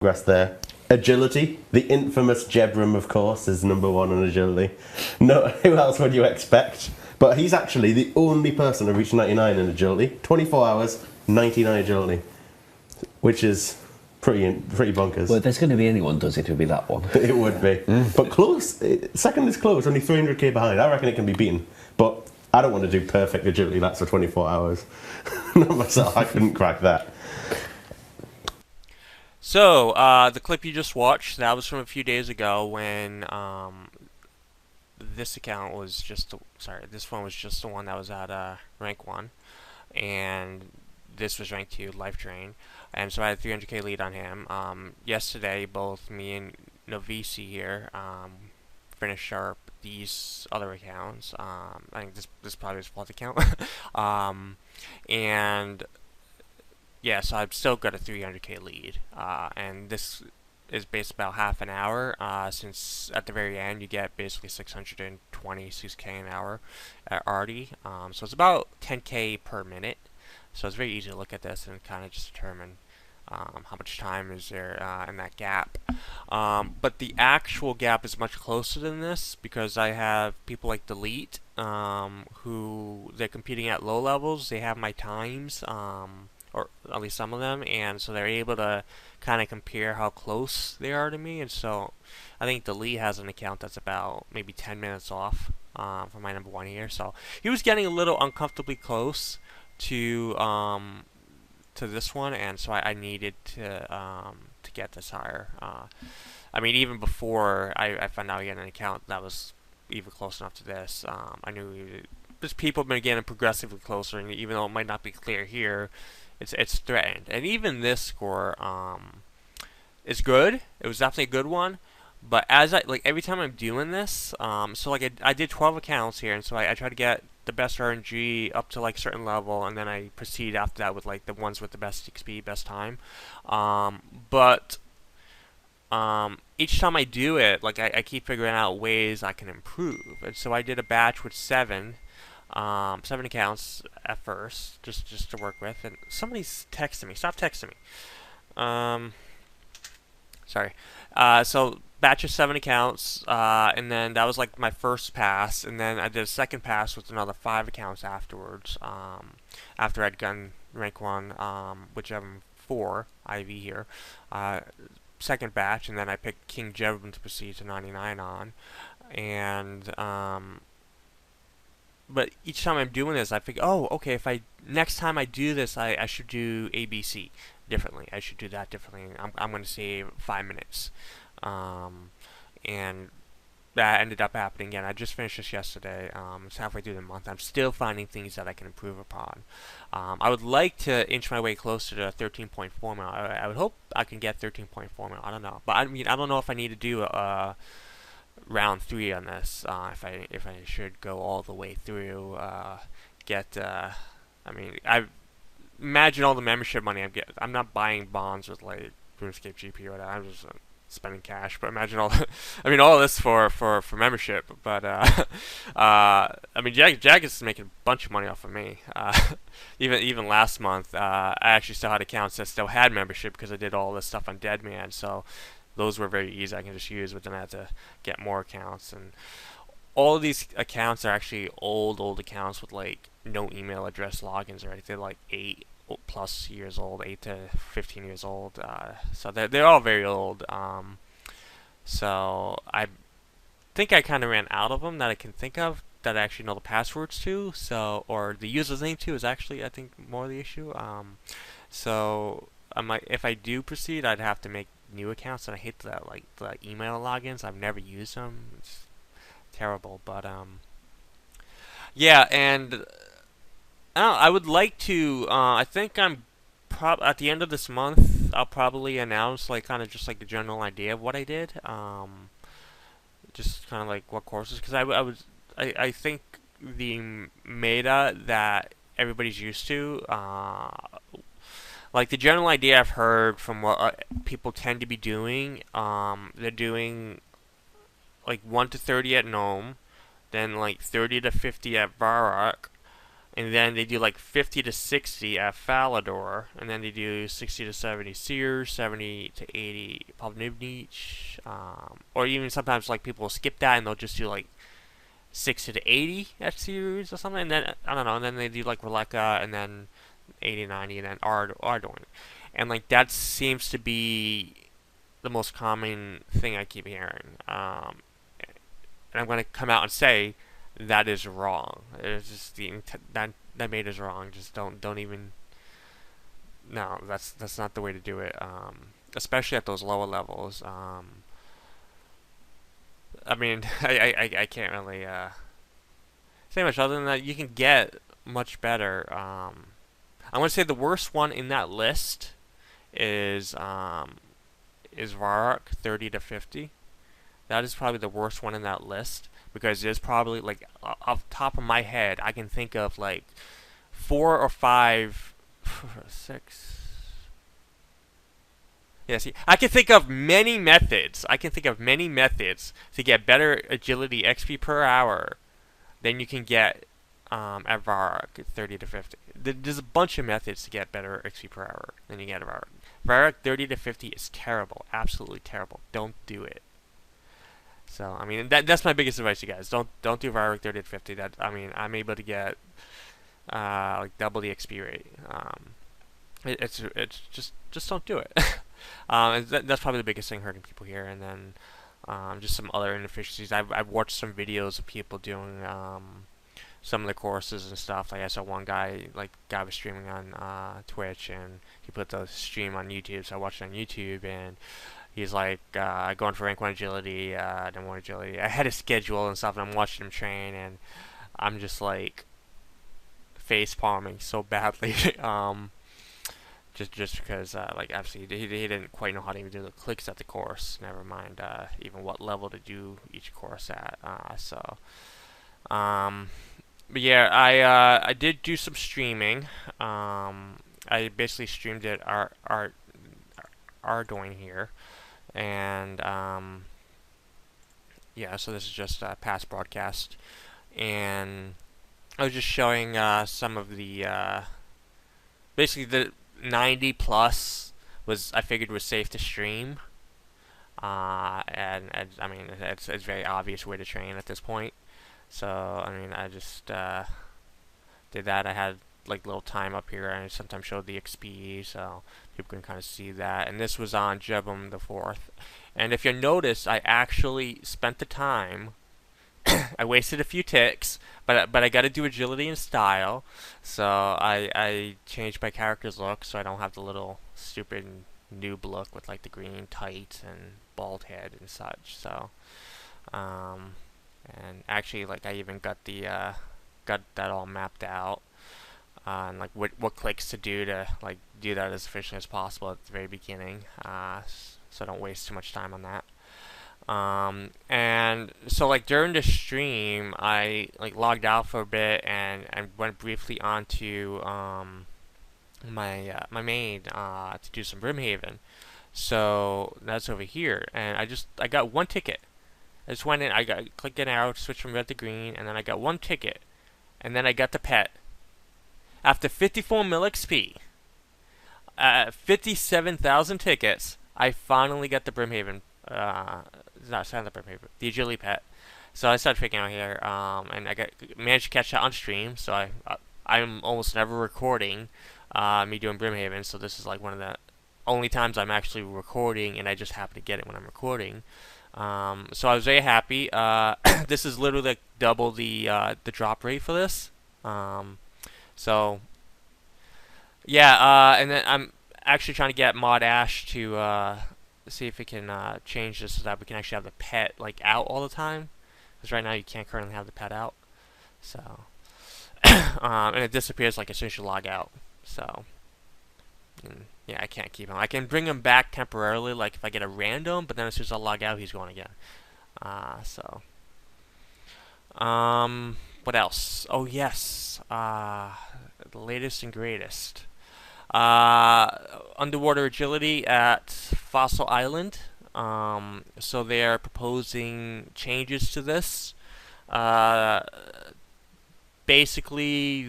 progress there. Agility, the infamous Jebram, of course, is number one on agility. No, who else would you expect? But he's actually the only person to reach 99 in agility. 24 hours, 99 agility, which is pretty bonkers. Well, if there's going to be anyone does it, it'll be that one. It would be. But close. Second is close, only 300k behind. I reckon it can be beaten. But I don't want to do perfect agility laps for 24 hours. Not myself, I couldn't crack that. So, the clip you just watched, that was from a few days ago when this account was just, this one was just the one that was at rank 1, and this was rank 2, Life Drain, and so I had a 300k lead on him. Yesterday, both me and Novisi here finished sharp these other accounts. I think this probably was fourth account. And yeah, so I've still got a 300k lead, and this is based about half an hour, since at the very end you get basically 626k an hour at Artie, so it's about 10k per minute, so it's very easy to look at this and kind of just determine how much time is there in that gap. But the actual gap is much closer than this because I have people like Delete, who they're competing at low levels. They have my times, or at least some of them, and so they're able to kind of compare how close they are to me. And so I think Delete has an account that's about maybe 10 minutes off from my number one here. So he was getting a little uncomfortably close to this one, and so I needed to get this higher. I mean, even before I found out he had an account that was even close enough to this, I knew just people have been getting progressively closer, and even though it might not be clear here, it's threatened. And even this score is good. It was definitely a good one. But as every time I'm doing this, so I did 12 accounts here, and so I try to get the best RNG up to like a certain level, and then I proceed after that with like the ones with the best XP, best time. But each time I do it, like I keep figuring out ways I can improve. And so I did a batch with 7 accounts at first, just to work with. And somebody's texting me. Stop texting me. Sorry. So batch of 7 accounts, and then that was like my first pass, and then I did a second pass with another 5 accounts afterwards, after I'd gotten rank 1, which I'm 4 IV here, second batch, and then I picked King Jevon to proceed to 99 on, and but each time I'm doing this, I think, oh, okay, next time I do this, I should do ABC differently. I should do that differently. I'm going to save 5 minutes. And that ended up happening again. I just finished this yesterday. It's halfway through the month. I'm still finding things that I can improve upon. I would like to inch my way closer to 13.4 mil. I would hope I can get 13.4 mil. I don't know. But I mean, I don't know if I need to do round 3 on this, if I should go all the way through, I mean, I imagine all the membership money I'm not buying bonds with like RuneScape GP or whatever. I'm just spending cash, but imagine all I mean all of this for membership. But I mean, Jag is making a bunch of money off of me. Even last month, I actually still had accounts that still had membership because I did all this stuff on Deadman, so those were very easy. I can just use, but then I had to get more accounts. And all of these accounts are actually old accounts with like no email address logins or anything. They're like 8+ years old, 8 to 15 years old. So they're all very old. So I think I kind of ran out of them that I can think of that I actually know the passwords to. So, or the user's name to is actually, I think, more the issue. So if I do proceed, I'd have to make new accounts, and I hate that, like the email logins. I've never used them. It's terrible. But yeah, and I would like to. I think I'm at the end of this month. I'll probably announce like kind of just like the general idea of what I did. Just kind of like what courses, because I think the meta that everybody's used to, like the general idea I've heard from what people tend to be doing, they're doing like 1 to 30 at Gnome, then like 30 to 50 at Varrock, and then they do like 50 to 60 at Falador, and then they do 60 to 70 Sears, 70 to 80 Pavnivnich, or even sometimes like people will skip that and they'll just do like 60 to 80 at Sears or something, and then I don't know, and then they do like Releka, and then 80, 90, and then Ardoin, and like that seems to be the most common thing I keep hearing. And I'm going to come out and say that is wrong. It's just that mate is wrong. Just don't even. No, that's not the way to do it. Especially at those lower levels. I mean, I can't really say much other than that. You can get much better. I'm going to say the worst one in that list is Varrock 30 to 50. That is probably the worst one in that list because there's probably like off the top of my head I can think of like 4 or 5, 6. Yeah, see, I can think of many methods. To get better agility XP per hour than you can get at Varrock 30 to 50. There's a bunch of methods to get better XP per hour than you get at Varrock. Varrock 30 to 50 is terrible, absolutely terrible. Don't do it. So I mean that's my biggest advice to you guys. Don't do Varrock 30 to 50. That I mean I'm able to get like double the XP rate. It's just don't do it. That's probably the biggest thing hurting people here. And then just some other inefficiencies. I've watched some videos of people doing some of the courses and stuff. Like I saw one guy was streaming on Twitch and he put the stream on YouTube. So I watched it on YouTube and he's like going for rank 1 agility, then 1 agility. I had a schedule and stuff, and I'm watching him train, and I'm just like face palming so badly. Just because like obviously he didn't quite know how to even do the clicks at the course. Never mind even what level to do each course at. But yeah, I did do some streaming. I basically streamed it Ardoin here. And yeah, so this is just a past broadcast, and I was just showing some of the basically the 90 plus I figured was safe to stream, and I mean it's a very obvious way to train at this point. So I mean I just did that. I had like little time up here and I sometimes showed the XP so people can kind of see that, and this was on Jebum the 4th. And if you notice, I actually spent the time I wasted a few ticks, but I got to do agility and style, so I changed my character's look so I don't have the little stupid noob look with like the green tights and bald head and such. So and actually like I even got that all mapped out. And like what clicks to do that as efficiently as possible at the very beginning, so I don't waste too much time on that. And so like during the stream, I like logged out for a bit and went briefly onto my main to do some Brimhaven. So that's over here, and I got one ticket. I just went in, clicked an arrow to switch from red to green, and then I got one ticket, and then I got the pet. After 54 mil XP, 57,000 tickets, I finally got the Brimhaven. Not the Brimhaven, the agility pet. So I started freaking out here, and managed to catch that on stream. So I'm almost never recording me doing Brimhaven. So this is like one of the only times I'm actually recording, and I just happen to get it when I'm recording. So I was very happy. This is literally like double the drop rate for this. So, yeah, and then I'm actually trying to get Mod Ash to see if we can change this so that we can actually have the pet like out all the time. Because right now you can't currently have the pet out. So, and it disappears like as soon as you log out. So, yeah, I can't keep him. I can bring him back temporarily, like if I get a random, but then as soon as I log out, he's gone again. What else? Oh yes, the latest and greatest. Underwater agility at Fossil Island. So they are proposing changes to this. basically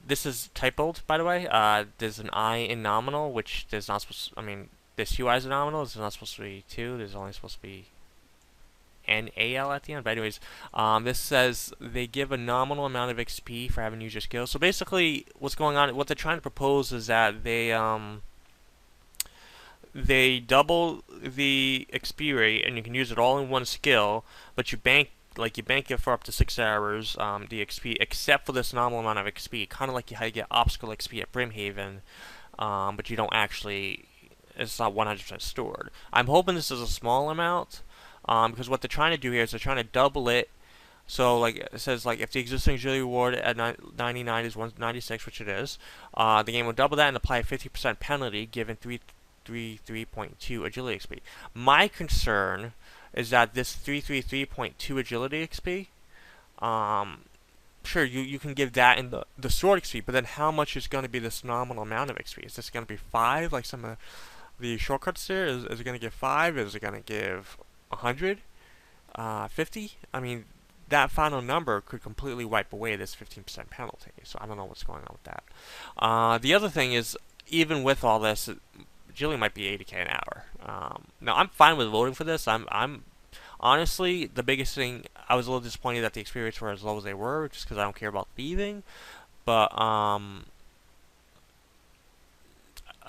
this is typoed, by the way. There's an I in nominal, which there's not supposed to, I mean, there's two I's in nominal, there's not supposed to be two, there's only supposed to be NAL at the end. But anyways, this says they give a nominal amount of XP for having used your skills. So basically, what's going on, what they're trying to propose is that they double the XP rate, and you can use it all in one skill, but you bank it for up to 6 hours, the XP, except for this nominal amount of XP, kind of like how you get obstacle XP at Brimhaven, but you don't actually, it's not 100% stored. I'm hoping this is a small amount, because what they're trying to do here is they're trying to double it. So like it says, like if the existing agility reward at 99 is 196, which it is, the game will double that and apply a 50% penalty, given 333.2 agility XP. My concern is that this 333.2 agility XP, sure, you can give that in the sword XP, but then how much is going to be this nominal amount of XP? Is this going to be 5, like some of the shortcuts there? Is it going to give 5? Is it going to give 100? 50? I mean, that final number could completely wipe away this 15% penalty, so I don't know what's going on with that. The other thing is, even with all this, agility might be 80k an hour. Now I'm fine with voting for this. I'm honestly, the biggest thing, I was a little disappointed that the experience were as low as they were, just because I don't care about thieving. But I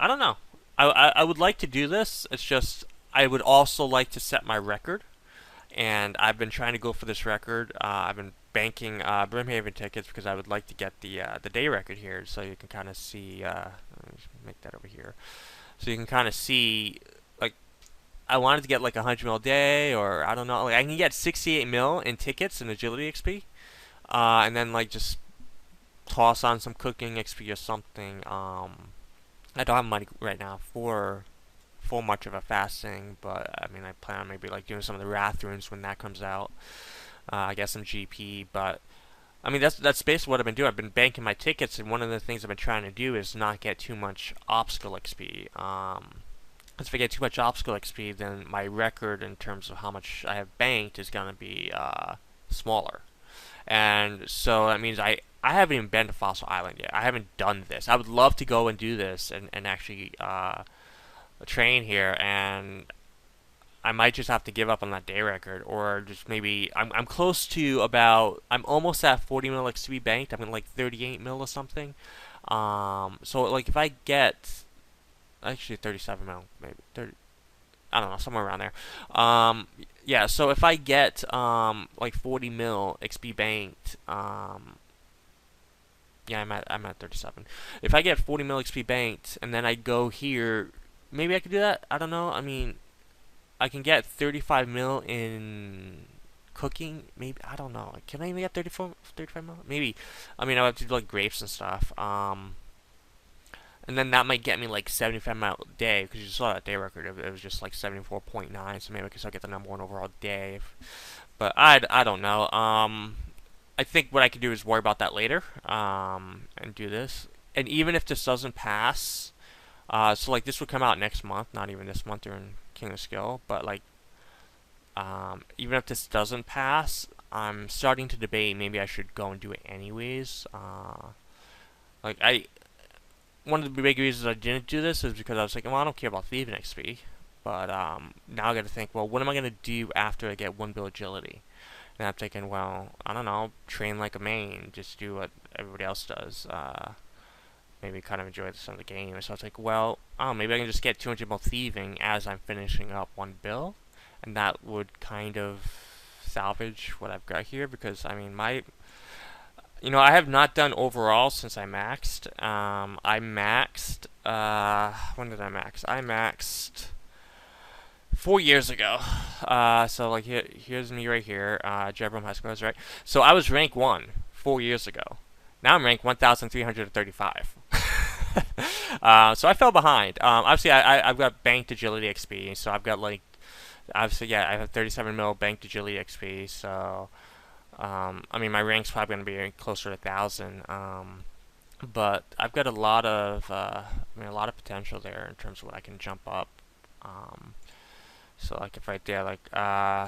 don't know. I would like to do this. It's just I would also like to set my record, and I've been trying to go for this record. I've been banking Brimhaven tickets because I would like to get the day record here, so you can kind of see. Let me make that over here. So you can kind of see, like, I wanted to get like 100 mil a day, or I don't know, like I can get 68 mil in tickets and agility XP, and then like just toss on some cooking XP or something. I don't have money right now for much of a fasting, but I mean I plan on maybe like doing some of the Wrath runes when that comes out. I guess some GP, but I mean, that's basically what I've been doing. I've been banking my tickets, and one of the things I've been trying to do is not get too much obstacle XP. Because if I get too much obstacle XP, then my record in terms of how much I have banked is going to be smaller. And so that means I haven't even been to Fossil Island yet. I haven't done this. I would love to go and do this and actually train here, and I might just have to give up on that day record, or just maybe I'm close to I'm almost at 40 mil XP banked. I'm at like 38 mil or something. So like if I get actually 37 mil, maybe 30, I don't know, somewhere around there. Yeah. So if I get like 40 mil XP banked, yeah, I'm at 37. If I get 40 mil XP banked and then I go here, maybe I could do that. I don't know. I mean, I can get 35 mil in cooking, maybe, I don't know. Can I even get 35 mil? Maybe. I mean, I have to do like grapes and stuff. And then that might get me like 75 mil a day, because you saw that day record. It was just like 74.9, so maybe I can still get the number one overall day. But I don't know. I think what I could do is worry about that later, and do this. And even if this doesn't pass, so like this would come out next month, not even this month during King of Skill, but like even if this doesn't pass, I'm starting to debate maybe I should go and do it anyways. Like one of the big reasons I didn't do this is because I was like, well, I don't care about thieving XP, but now I got to think, well, what am I gonna do after I get 1 bill agility? And I'm thinking, well, I don't know, train like a main, just do what everybody else does. Maybe kind of enjoy some of the game. So I was like, well, maybe I can just get 200 mil thieving as I'm finishing up 1 bill, and that would kind of salvage what I've got here, because I mean I have not done overall since I maxed. I maxed, when did I max? I maxed 4 years ago. So like here's me right here, Jebrum High School, right? So I was rank 1 4 years ago. Now I'm ranked 1,335. So I fell behind. Obviously, I've got banked agility XP, so I've got like, obviously, yeah, I have 37 mil banked agility XP. So, I mean, my rank's probably going to be closer to 1,000. But I've got a lot of potential there in terms of what I can jump up. So like if right there, like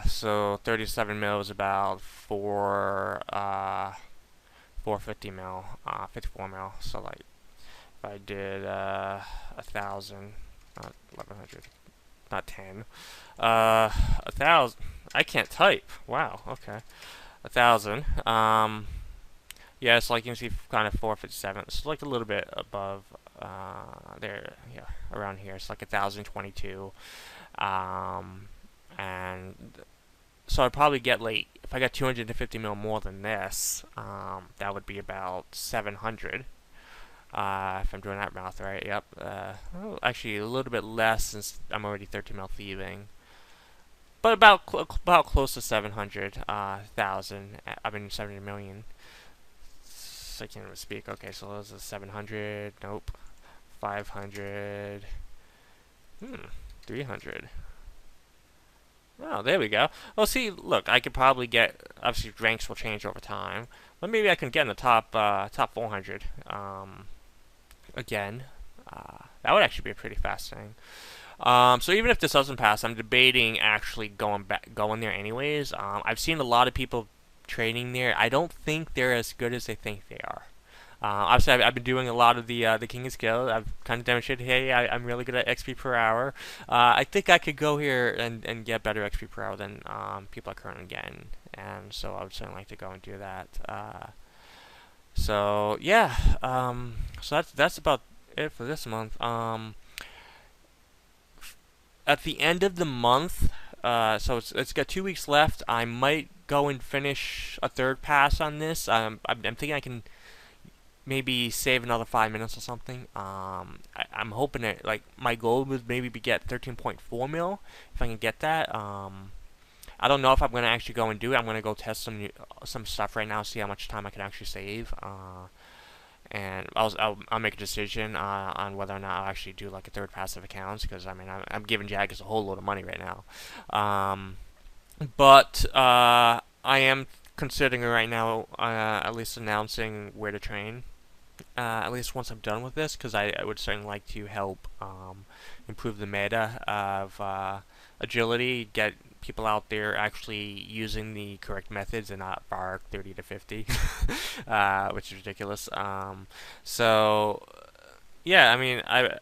so 37 mil is about 450 mil, 54 mil. So like if I did 1,000, not 1,100, not 10, 1,000. I can't type. Wow. Okay, 1,000. Yeah, it's like you can see kind of 457. It's like a little bit above there, yeah, around here. It's like 1,022. And so I'd probably get like if I got 250 mil more than this, that would be about 700. If I'm doing that math right, yep. Oh, actually, a little bit less since I'm already 13 mil thieving, but about close to 700 thousand. I mean 70 million. I can't even speak. Okay, so those are 700. Nope. 500. 300. Oh, there we go. Well, see, look, I could probably get. Obviously, ranks will change over time, but maybe I can get in the top 400. Again, that would actually be a pretty fast thing. So even if this doesn't pass, I'm debating actually going there anyways. I've seen a lot of people training there. I don't think they're as good as they think they are. Obviously, I've been doing a lot of the King of Skill. I've kind of demonstrated, hey, I'm really good at XP per hour. I think I could go here and get better XP per hour than people are currently getting, and so I would certainly like to go and do that. So yeah, so that's about it for this month. At the end of the month, so it's got 2 weeks left. I might go and finish a third pass on this. I'm thinking I can maybe save another 5 minutes or something. I'm hoping that like my goal would maybe be get 13.4 mil if I can get that. I don't know if I'm gonna actually go and do it. I'm gonna go test some stuff right now, see how much time I can actually save. And I'll make a decision on whether or not I'll actually do like a third passive account, because I mean I'm giving Jaggers a whole load of money right now. But I am considering right now at least announcing where to train. At least once I'm done with this, because I would certainly like to help improve the meta of agility, get people out there actually using the correct methods and not bar 30 to 50, which is ridiculous. So, yeah, I mean, I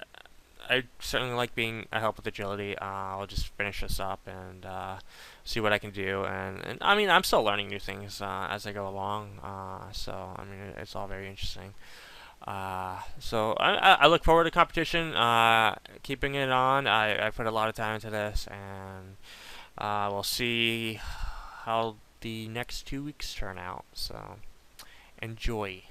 certainly like being a help with agility. I'll just finish this up and see what I can do. And I mean, I'm still learning new things as I go along. So, I mean, it's all very interesting. So I look forward to competition, keeping it on. I put a lot of time into this, and we'll see how the next 2 weeks turn out. So enjoy.